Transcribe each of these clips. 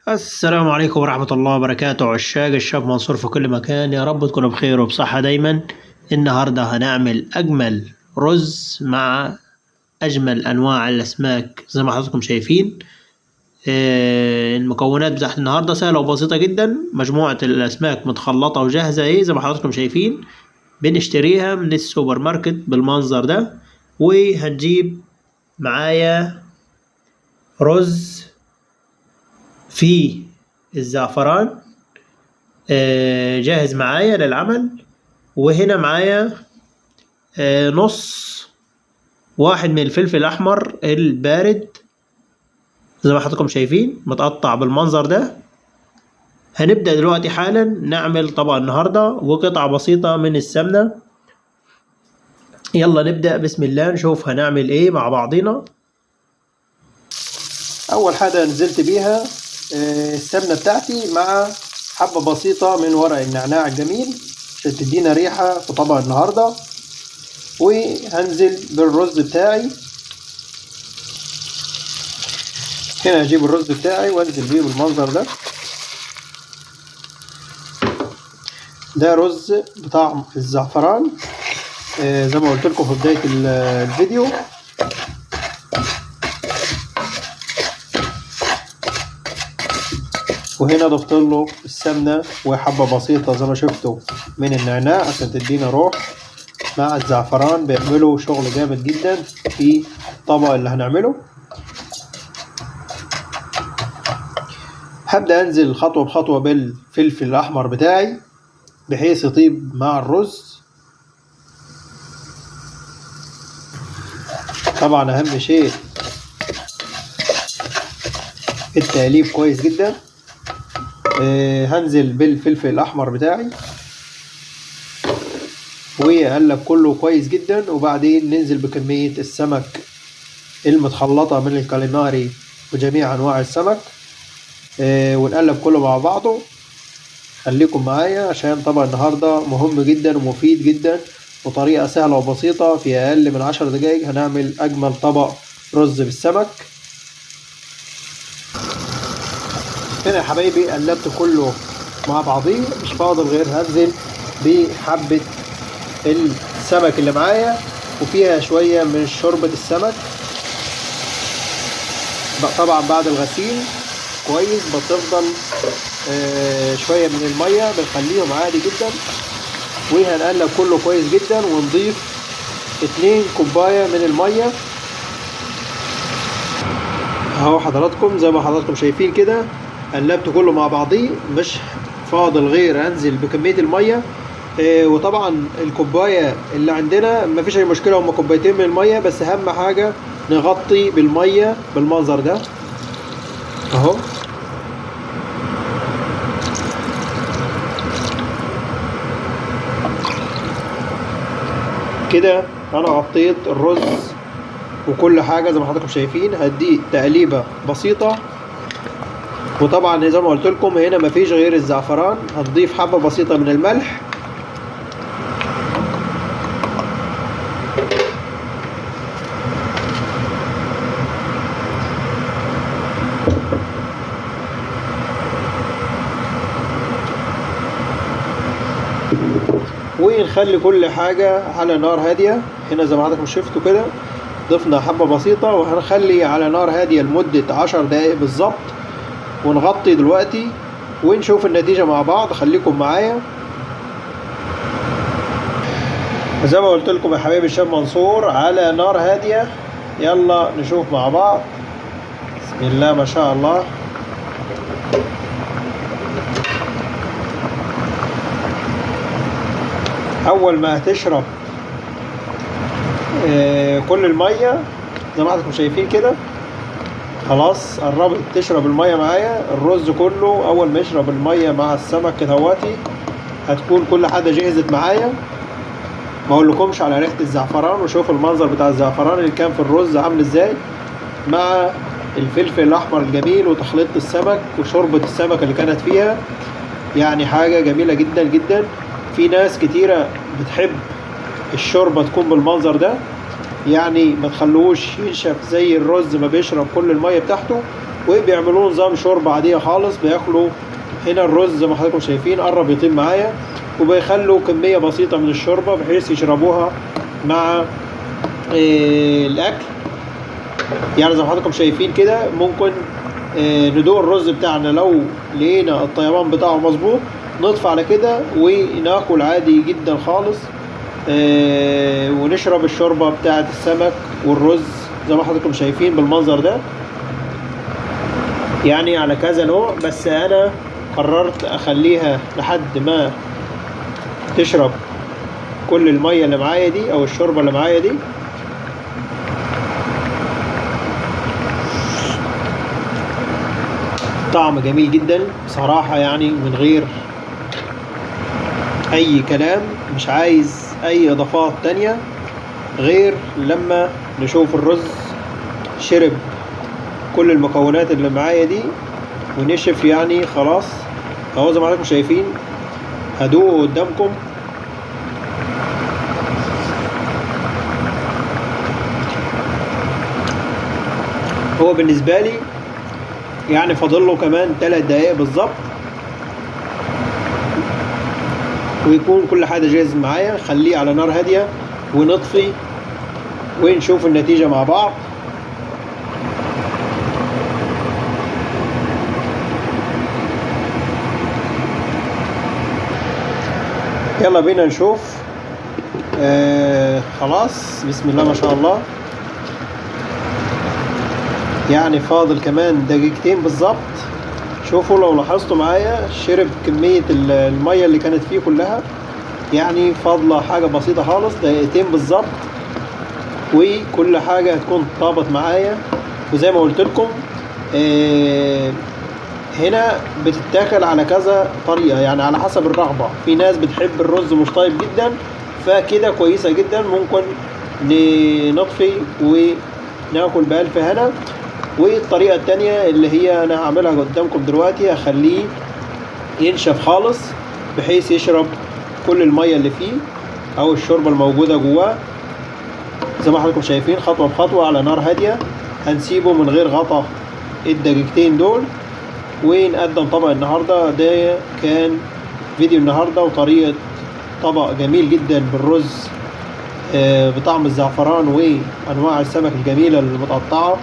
السلام عليكم ورحمة الله وبركاته، عشاق الشيف منصور في كل مكان، يا رب تكونوا بخير وبصحة دايما. النهاردة هنعمل أجمل رز مع أجمل أنواع الأسماك زي ما حضراتكم شايفين. المكونات بتاعت النهاردة سهلة وبسيطة جدا. مجموعة الأسماك متخلطة وجاهزة زي ما حضراتكم شايفين، بنشتريها من السوبر ماركت بالمنظر ده. وهنجيب معايا رز فيه الزعفران جاهز معايا للعمل. وهنا معايا نص واحد من الفلفل الأحمر البارد زي ما حضراتكم شايفين متقطع بالمنظر ده. هنبدأ دلوقتي حالا نعمل طبق النهاردة وقطعة بسيطة من السمنة. يلا نبدأ بسم الله، نشوف هنعمل ايه مع بعضينا. أول حاجة نزلت بيها السمنة بتاعتي مع حبة بسيطة من ورق النعناع الجميل عشان تدينا ريحة في طبق النهاردة. وهنزل بالرز بتاعي. هنا هجيب الرز بتاعي وانزل بيه بالمنظر ده. ده رز بطعم الزعفران زي ما قلت لكم في بداية الفيديو. وهنا ضفت له السمنة وحبة بسيطة زي ما شفتوا من النعناع عشان تدينا روح مع الزعفران، بيعملوا شغل جامد جدا في الطبق اللي هنعمله. هبدأ انزل خطوة بخطوة بالفلفل الأحمر بتاعي بحيث يطيب مع الرز. طبعا أهم شيء التقليب كويس جدا. هنزل بالفلفل الأحمر بتاعي وأقلب كله كويس جدا، وبعدين ننزل بكمية السمك المتخلطة من الكاليماري وجميع أنواع السمك ونقلب كله مع بعضه. خليكم معايا عشان طبعا النهاردة مهم جدا ومفيد جدا وطريقة سهلة وبسيطة. في أقل من 10 دقايق هنعمل أجمل طبق رز بالسمك. هنا يا حبايبي قلبت كله مع بعضيه، مش فاضل غير هنزل بحبة السمك اللي معايا وفيها شوية من شوربة السمك. طبعا بعد الغسيل كويس بتفضل شوية من المية بنخليهم عادي جدا. وهنقلب كله كويس جدا ونضيف 2 كوباية من المية اهو حضراتكم زي ما حضراتكم شايفين كده. قلبت كله مع بعضيه، مش فاضل غير انزل بكمية المية. وطبعا الكوباية اللي عندنا مفيش اي مشكلة، هما كوبايتين من المية بس. اهم حاجة نغطي بالمية بالمنظر ده اهو. كده انا غطيت الرز وكل حاجة زي ما حضراتكم شايفين. هديه تقليبة بسيطة. وطبعا زي ما قلت لكم هنا مفيش غير الزعفران. هنضيف حبة بسيطة من الملح ونخلي كل حاجة على نار هادية. هنا زي ما حضراتكم شفتوا كده ضفنا حبة بسيطة، وهنخلي على نار هادية لمدة 10 دقايق بالظبط. ونغطي دلوقتي ونشوف النتيجة مع بعض. خليكم معايا. زي ما قلت لكم يا حبايبي الشيف منصور على نار هادية. يلا نشوف مع بعض. بسم الله ما شاء الله. اول ما هتشرب كل المية زي ما حضراتكم شايفين كده خلاص قربت تشرب المية معايا. الرز كله اول ما يشرب المية مع السمك كدهواتي هتكون كل حاجة جهزت معايا. ما اقولكمش على ريحة الزعفران، وشوف المنظر بتاع الزعفران اللي كان في الرز عامل ازاي مع الفلفل الاحمر الجميل وتخليط السمك وشوربة السمك اللي كانت فيها. يعني حاجة جميلة جدا جدا. في ناس كتيرة بتحب الشوربة تكون بالمنظر ده، يعني ما تخلوش ينشف زي الرز ما بيشرب كل المية بتاعته. وبيعملوه نظام شوربة عادية خالص. بياكلوا هنا الرز زي ما حضراتكم شايفين قرب يطيب معايا، وبيخلوا كمية بسيطة من الشوربة بحيث يشربوها مع الأكل. يعني زي ما حضراتكم شايفين كده ممكن ندوق الرز بتاعنا، لو لقينا الطيبان بتاعه مظبوط نطفي على كده وناكل عادي جدا خالص. ونشرب الشوربة بتاعة السمك والرز زي ما حضراتكم شايفين بالمنظر ده، يعني على كذا نوع. بس انا قررت اخليها لحد ما تشرب كل المية اللي معايا دي او الشوربة اللي معايا دي. طعم جميل جدا بصراحة، يعني من غير اي كلام، مش عايز اي اضافات تانية غير لما نشوف الرز شرب كل المكونات اللي معايا دي ونشف. يعني خلاص اهو زي ما حضراتكم شايفين، هدوقه قدامكم. هو بالنسبة لي يعني فاضل له كمان 3 دقايق بالظبط ويكون كل حاجة جاهز معايا. خليه على نار هادية ونطفي ونشوف النتيجة مع بعض. يلا بينا نشوف. خلاص بسم الله ما شاء الله، يعني فاضل كمان دقيقتين بالظبط. شوفوا لو لاحظتوا معايا شرب كمية المية اللي كانت فيه كلها، يعني فاضلة حاجة بسيطة خالص، دقيقتين بالظبط وكل حاجة هتكون طابت معايا. وزي ما قلت لكم هنا بتتاكل على كذا طريقة، يعني على حسب الرغبة. في ناس بتحب الرز مش طيب جدا، فكده كويسة جدا، ممكن نطفي وناكل بألف هنا. والطريقة التانية اللي هي أنا هعملها قدامكم دلوقتي، هخليه ينشف خالص بحيث يشرب كل المية اللي فيه أو الشوربة الموجودة جواه. زي ما حضراتكم شايفين خطوة بخطوة على نار هادية. هنسيبه من غير غطا الدقيقتين دول ونقدم طبق النهاردة. ده كان فيديو النهاردة وطريقة طبق جميل جدا بالرز بطعم الزعفران وأنواع السمك الجميلة المتقطعة.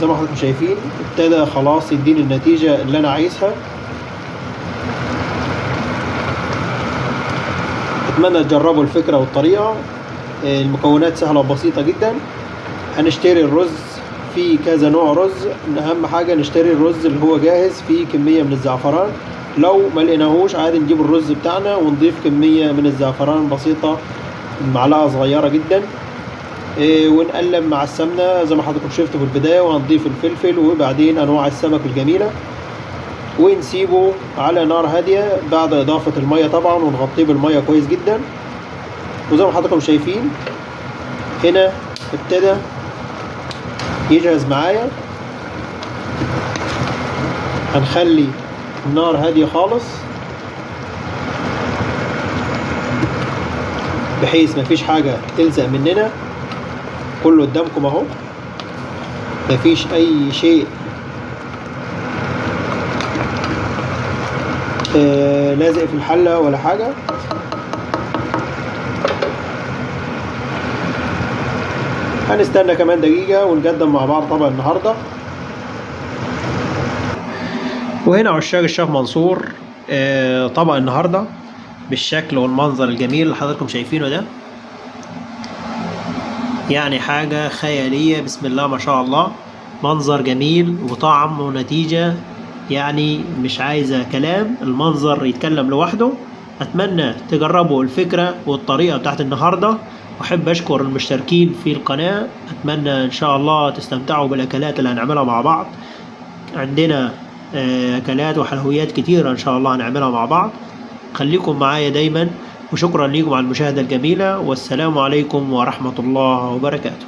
زي ما حضراتكم شايفين ابتدى خلاص يديني النتيجة اللي أنا عايزها. أتمنى تجربوا الفكرة والطريقة. المكونات سهلة وبسيطة جدا. هنشتري الرز في كذا نوع رز، أهم حاجة نشتري الرز اللي هو جاهز فيه كمية من الزعفران. لو ما لقيناهوش عادي نجيب الرز بتاعنا ونضيف كمية من الزعفران بسيطة، معلقة صغيرة جدا، ونقلب مع السمنة زي ما حضراتكم شفتوا في البداية. وهنضيف الفلفل وبعدين أنواع السمك الجميلة ونسيبه على نار هادية بعد إضافة المية طبعا، ونغطيه بالمية كويس جدا. وزي ما حضراتكم شايفين هنا ابتدى يجهز معايا. هنخلي النار هادية خالص بحيث مفيش حاجة تلزق مننا. كله قدامكم اهو، مفيش اي شيء لازق في الحلة ولا حاجة. هنستنى كمان دقيقة ونقدم مع بعض طبق النهاردة. وهنا عشاق الشيف منصور طبق النهاردة بالشكل والمنظر الجميل اللي حضراتكم شايفينه ده، يعني حاجة خيالية بسم الله ما شاء الله. منظر جميل وطعم ونتيجة يعني مش عايزة كلام، المنظر يتكلم لوحده. أتمنى تجربوا الفكرة والطريقة بتاعت النهاردة، وأحب أشكر المشتركين في القناة. أتمنى إن شاء الله تستمتعوا بالأكلات اللي هنعملها مع بعض. عندنا أكلات وحلويات كتيرة إن شاء الله هنعملها مع بعض. خليكم معايا دايما، وشكرا لكم على المشاهدة الجميلة، والسلام عليكم ورحمة الله وبركاته.